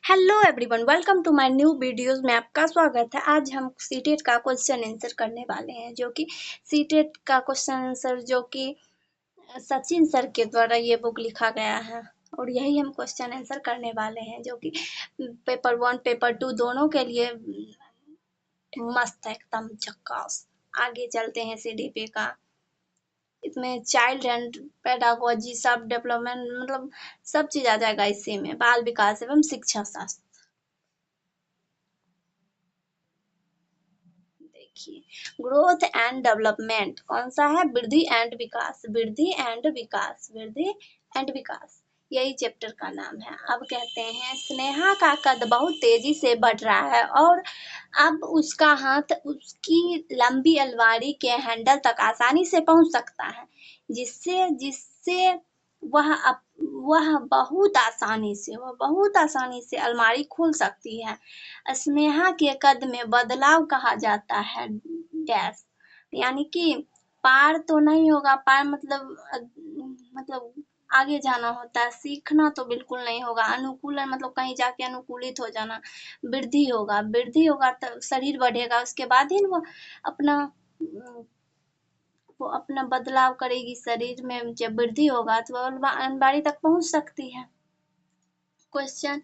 Hello everyone, welcome to my new videos में आपका स्वागत है। आज हम सीटेट का क्वेश्चन आंसर करने वाले हैं, जो कि सीटेट का क्वेश्चन आंसर जो कि सचिन सर के द्वारा ये बुक लिखा गया है और यही हम क्वेश्चन आंसर करने वाले हैं, जो कि पेपर 1 पेपर 2 दोनों के लिए मस्त है, एकदम झक्कास। आगे चलते हैं सीडीपी का। इसमें चाइल्ड एंड पेडागोजी, सब डेवलपमेंट, मतलब सब चीज आ जाएगा इसी में। बाल विकास एवं शिक्षा शास्त्र। देखिए, ग्रोथ एंड डेवलपमेंट कौन सा है? वृद्धि एंड विकास, वृद्धि एंड विकास, वृद्धि एंड विकास, यही चैप्टर का नाम है। अब कहते हैं स्नेहा का कद बहुत तेजी से बढ़ रहा है और अब उसका हाथ उसकी लंबी अलमारी के हैंडल तक आसानी से पहुंच सकता है, जिससे जिससे वह बहुत आसानी से अलमारी खोल सकती है। स्नेहा के कद में बदलाव कहा जाता है डैश, यानी कि पार तो नहीं होगा। पार मतलब आगे जाना होता है, सीखना तो बिल्कुल नहीं होगा। अनुकूलन मतलब कहीं जाके अनुकूलित हो जाना। वृद्धि होगा तो शरीर बढ़ेगा, उसके बाद ही वो अपना बदलाव करेगी शरीर में। जब वृद्धि होगा तो वह अलमारी तक पहुंच सकती है। क्वेश्चन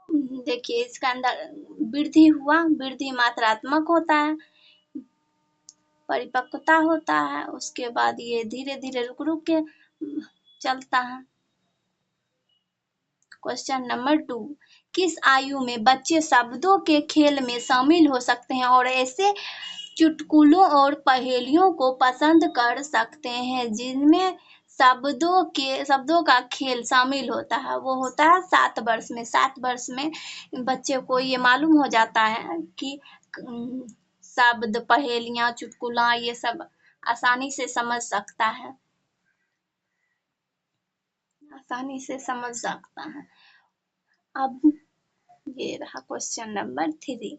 देखिए, इसका अंदर वृद्धि हुआ, वृद्धि मात्रात्मक होता है, परिपक्वता होता है, उसके बाद ये धीरे धीरे रुक रुक के चलता है। क्वेश्चन नंबर 2, किस आयु में बच्चे शब्दों के खेल में शामिल हो सकते हैं और ऐसे चुटकुलों और पहेलियों को पसंद कर सकते हैं जिनमें शब्दों का खेल शामिल होता है? वो होता है 7 वर्ष में। 7 वर्ष में बच्चे को ये मालूम हो जाता है कि शब्द, पहेलियां, चुटकुला ये सब आसानी से समझ सकता है, आसानी से समझ सकता है। अब ये रहा क्वेश्चन नंबर 3,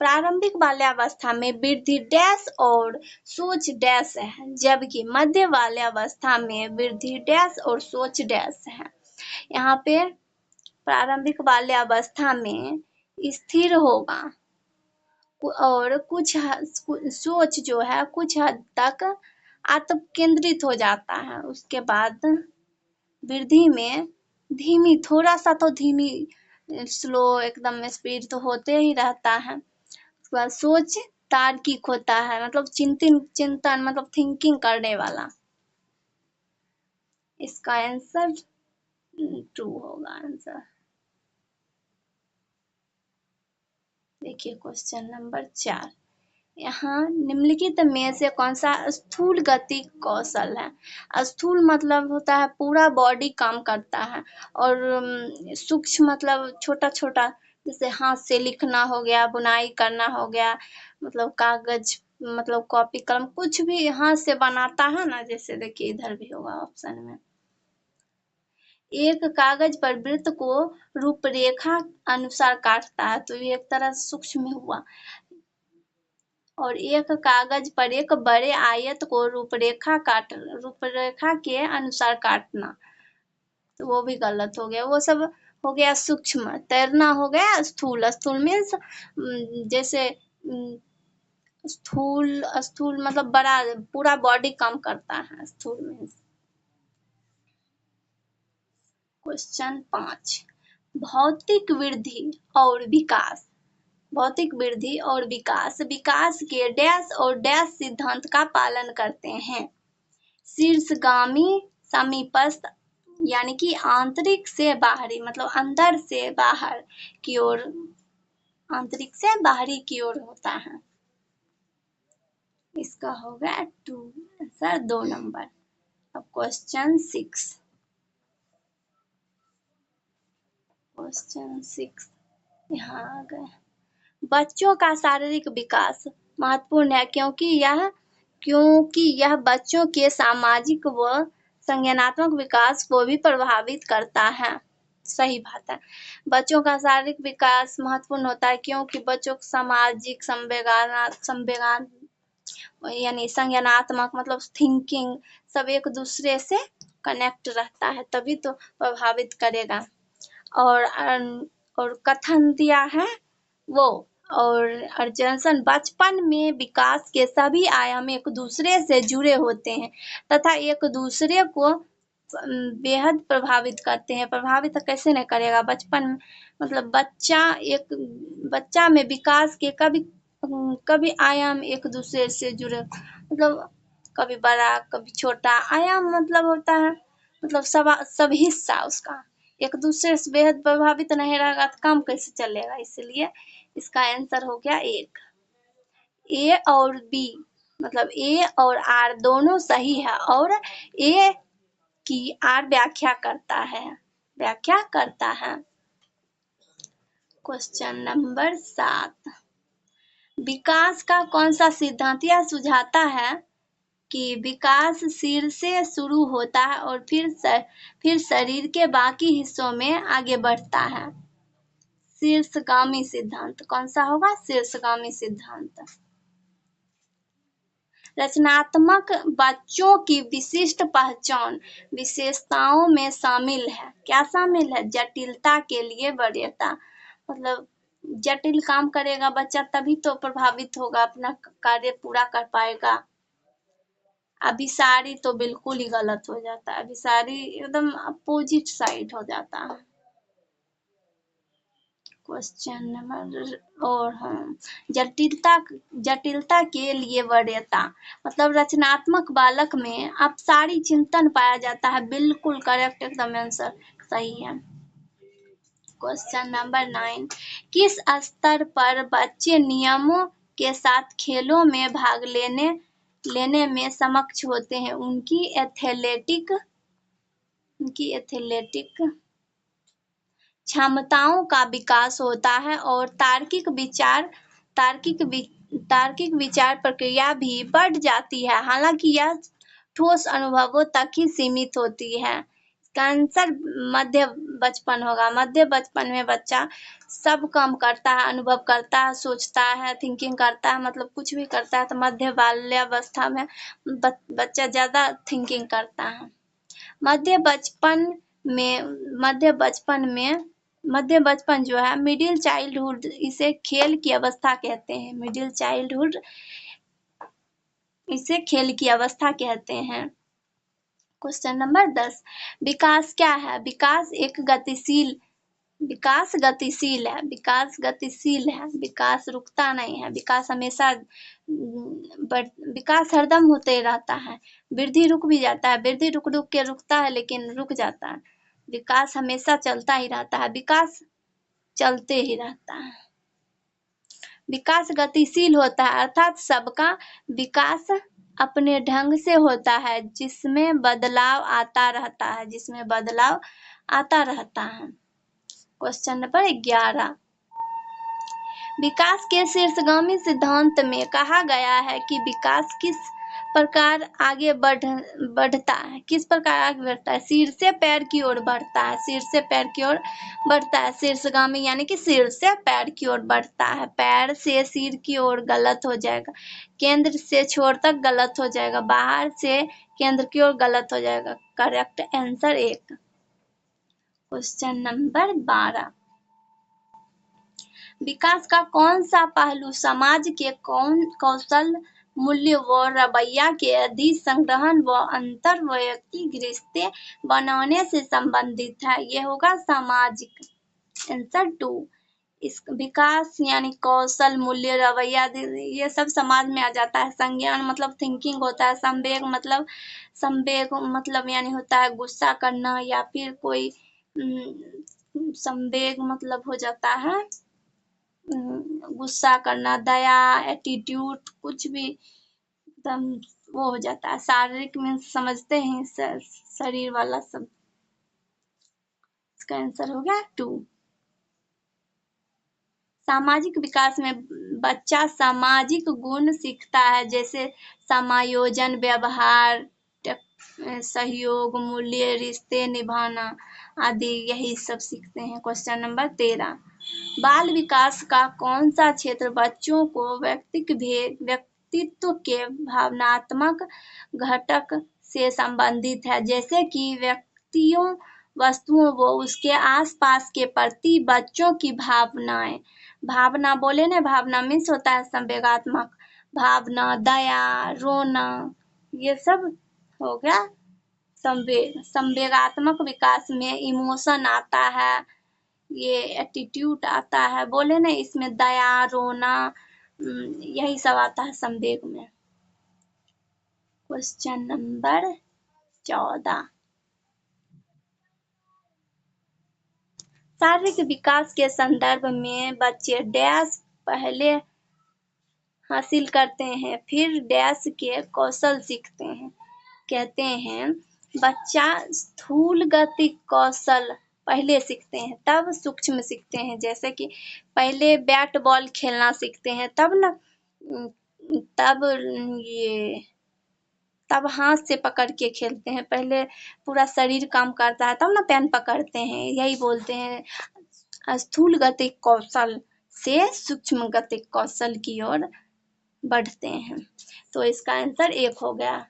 प्रारंभिक बाल्यावस्था में वृद्धि डैश और सोच डैश है, जबकि मध्य बाल्यावस्था में वृद्धि डैश और सोच डैश है। यहाँ पे प्रारंभिक बाल्यावस्था में स्थिर होगा और कुछ सोच जो है कुछ हद तक आत्म केंद्रित हो जाता है। उसके बाद वृद्धि में धीमी, थोड़ा सा तो धीमी, स्लो, एकदम स्पीड तो होते ही रहता है। उसके बाद सोच तार्किक होता है, मतलब चिंतन मतलब थिंकिंग करने वाला। इसका आंसर 2 होगा आंसर। देखिए क्वेश्चन नंबर 4, यहाँ निम्नलिखित में से कौन सा स्थूल गति कौशल है? स्थूल मतलब होता है पूरा बॉडी काम करता है, और सूक्ष्म मतलब छोटा छोटा, जैसे हाथ से लिखना हो गया, बुनाई करना हो गया, मतलब कागज, मतलब कॉपी कलम, कुछ भी हाथ से बनाता है ना। जैसे देखिए इधर भी होगा ऑप्शन में, एक कागज पर वृत्त को रूपरेखा अनुसार काटता है, तो ये एक तरह सूक्ष्म हुआ। और एक कागज पर एक बड़े आयत को रूपरेखा के अनुसार काटना, तो वो भी गलत हो गया। वो सब हो गया सूक्ष्म। तैरना हो गया स्थूल। स्थूल मीन्स जैसे स्थूल मतलब बड़ा, पूरा बॉडी काम करता है स्थूल मीन्स। क्वेश्चन 5, भौतिक वृद्धि और विकास, भौतिक वृद्धि और विकास विकास के डैश और डैश सिद्धांत का पालन करते हैं। शीर्षगामी, समीपस्थ, यानी कि आंतरिक से बाहरी, मतलब अंदर से बाहर की ओर, आंतरिक से बाहरी की ओर होता है। इसका हो गया 2 आंसर, 2 नंबर। अब क्वेश्चन 6, क्वेश्चन 6 यहाँ आ गए। बच्चों का शारीरिक विकास महत्वपूर्ण है क्योंकि यह बच्चों के सामाजिक व संज्ञानात्मक विकास को भी प्रभावित करता है। सही बात है, बच्चों का शारीरिक विकास महत्वपूर्ण होता है क्योंकि बच्चों को सामाजिक, संवेगान यानी संज्ञानात्मक मतलब थिंकिंग, सब एक दूसरे से कनेक्ट रहता है, तभी तो प्रभावित करेगा। और कथन दिया है वो। और अर्जनसन बचपन में विकास के सभी आयाम एक दूसरे से जुड़े होते हैं तथा एक दूसरे को बेहद प्रभावित करते हैं। प्रभावित कैसे नहीं करेगा, बचपन मतलब बच्चा में विकास के कभी आयाम एक दूसरे से जुड़े, मतलब कभी बड़ा कभी छोटा आयाम मतलब होता है, मतलब सब हिस्सा उसका एक दूसरे से बेहद प्रभावित नहीं रहेगा तो काम कैसे चलेगा। इसलिए इसका आंसर हो गया एक। ए और बी मतलब ए और आर दोनों सही है और ए की आर व्याख्या करता है। क्वेश्चन नंबर 7, विकास का कौन सा सिद्धांत यह सुझाता है कि विकास सिर से शुरू होता है और फिर शरीर के बाकी हिस्सों में आगे बढ़ता है। शीर्षगामी सिद्धांत कौन सा होगा, शीर्षगामी सिद्धांत। रचनात्मक बच्चों की विशिष्ट पहचान विशेषताओं में शामिल है। क्या शामिल है, जटिलता के लिए वरीयता, मतलब जटिल काम करेगा बच्चा तभी तो प्रभावित होगा, अपना कार्य पूरा कर पाएगा। अभिसारी तो बिल्कुल ही गलत हो जाता है, अभिसारी एकदम अपोजिट साइड हो जाता है। क्वेश्चन नंबर और जटिलता के लिए वरीयता मतलब रचनात्मक बालक में अपसारी चिंतन पाया जाता है। बिल्कुल करेक्ट, एकदम आंसर सही है। क्वेश्चन नंबर 9, किस स्तर पर बच्चे नियमों के साथ खेलों में भाग लेने में सक्षम होते हैं? उनकी एथलेटिक क्षमताओं का विकास होता है और तार्किक विचार प्रक्रिया भी बढ़ जाती है। हालांकि यह ठोस अनुभवों तक ही सीमित होती है। इसका आंसर मध्य बचपन होगा। मध्य बचपन में बच्चा सब काम करता है, अनुभव करता है, सोचता है, थिंकिंग करता है, मतलब कुछ भी करता है तो मध्य बाल्यावस्था में बच्चा ज्यादा थिंकिंग करता है। मध्य बचपन जो है मिडिल चाइल्डहुड, इसे खेल की अवस्था कहते हैं। मिडिल चाइल्डहुड इसे खेल की अवस्था कहते हैं। क्वेश्चन नंबर 10, विकास क्या है? विकास गतिशील है। विकास रुकता नहीं है। विकास हमेशा विकास हरदम होते रहता है। वृद्धि रुक भी जाता है, वृद्धि रुक के रुकता है लेकिन रुक जाता है। विकास हमेशा चलता ही रहता है, विकास चलते ही रहता है। विकास गतिशील होता है अर्थात सबका विकास अपने ढंग से होता है जिसमें बदलाव आता रहता है। क्वेश्चन नंबर 11, विकास के शीर्षगामी सिद्धांत में कहा गया है कि विकास किस प्रकार आगे बढ़ता है? सिर से पैर की ओर बढ़ता है। शीर्षगामी यानी कि सिर से पैर की ओर बढ़ता है। पैर से सिर की ओर गलत हो जाएगा। केंद्र से छोर तक गलत हो जाएगा। बाहर से केंद्र की ओर गलत हो जाएगा। Correct answer 1। क्वेश्चन नंबर 12, विकास का कौन सा पहलू समाज के कौशल, मूल्य व रवैया के अधिसंग्रहण व अंतर्वैयक्तिक रिश्ते बनाने से संबंधित है? ये होगा सामाजिक। आंसर 2। इस विकास यानी कौशल, मूल्य, रवैया ये सब समाज में आ जाता है। संज्ञान मतलब थिंकिंग होता है। संवेग मतलब यानी होता है गुस्सा करना या फिर कोई संवेग मतलब हो जाता है गुस्सा करना, दया, एटीट्यूड, कुछ भी एकदम वो हो जाता है। शारीरिक में समझते हैं शरीर वाला सब। इसका आंसर हो गया 2। सामाजिक विकास में बच्चा सामाजिक गुण सीखता है जैसे समायोजन, व्यवहार, सहयोग, मूल्य, रिश्ते निभाना आदि, यही सब सीखते हैं। क्वेश्चन नंबर 13, बाल विकास का कौन सा क्षेत्र बच्चों को व्यक्तित्व के भावनात्मक घटक से संबंधित है? जैसे कि वस्तुओं व उसके आसपास के प्रति बच्चों की भावनाएं। भावना बोले ना, भावना मीन्स होता है संवेगात्मक भावना, दया, रोना, ये सब हो गया संवेग। संवेगात्मक विकास में इमोशन आता है, ये एटीट्यूड आता है, बोले ना इसमें दया, रोना, यही सब आता है संवेग में। क्वेश्चन नंबर 14, शारीरिक विकास के संदर्भ में बच्चे डैश पहले हासिल करते हैं, फिर डैश के कौशल सीखते हैं। कहते हैं बच्चा स्थूल गति कौशल पहले सीखते हैं, तब सूक्ष्म सीखते हैं। जैसे कि पहले बैट बॉल खेलना सीखते हैं, तब ना तब हाथ से पकड़ के खेलते हैं। पहले पूरा शरीर काम करता है, तब ना पेन पकड़ते हैं। यही बोलते हैं स्थूल गति कौशल से सूक्ष्म गति कौशल की ओर बढ़ते हैं। तो इसका आंसर 1 हो गया।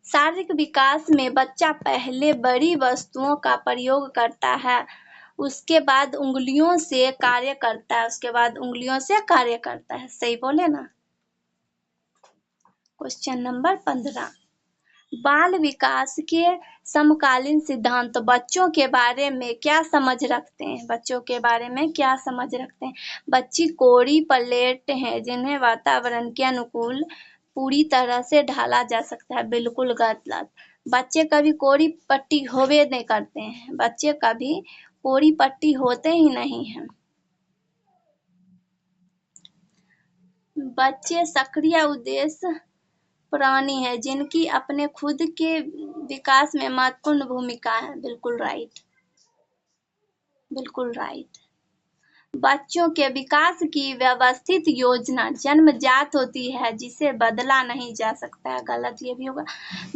शारीरिक विकास में बच्चा पहले बड़ी वस्तुओं का प्रयोग करता है, उसके बाद उंगलियों से कार्य करता है, सही बोले ना। क्वेश्चन नंबर 15, बाल विकास के समकालीन सिद्धांत बच्चों के बारे में क्या समझ रखते हैं? बच्ची कोरी प्लेट है जिन्हें वातावरण के अनुकूल पूरी तरह से ढाला जा सकता है। बिल्कुल गलत। बच्चे कभी कोरी पट्टी होवे नहीं करते हैं, बच्चे कभी कोरी पट्टी होते ही नहीं हैं। बच्चे सक्रिय उद्देश्य प्राणी है जिनकी अपने खुद के विकास में महत्वपूर्ण भूमिका है। बिल्कुल राइट। बच्चों के विकास की व्यवस्थित योजना जन्मजात होती है जिसे बदला नहीं जा सकता है। गलत ये भी होगा।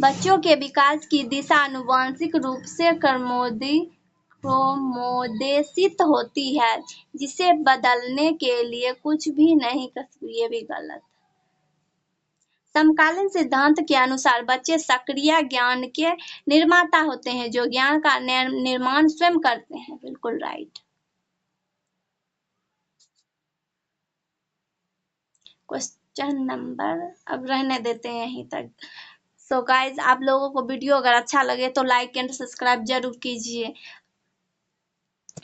बच्चों के विकास की दिशा आनुवंशिक रूप से क्रमोदेशित होती है जिसे बदलने के लिए कुछ भी नहीं कर सकते। ये भी गलत। समकालीन सिद्धांत के अनुसार बच्चे सक्रिय ज्ञान के निर्माता होते हैं जो ज्ञान का निर्माण स्वयं करते हैं। बिल्कुल राइट। क्वेश्चन नंबर अब रहने देते हैं यहीं तक। सो गाइज, आप लोगों को वीडियो अगर अच्छा लगे तो लाइक एंड सब्सक्राइब जरूर कीजिए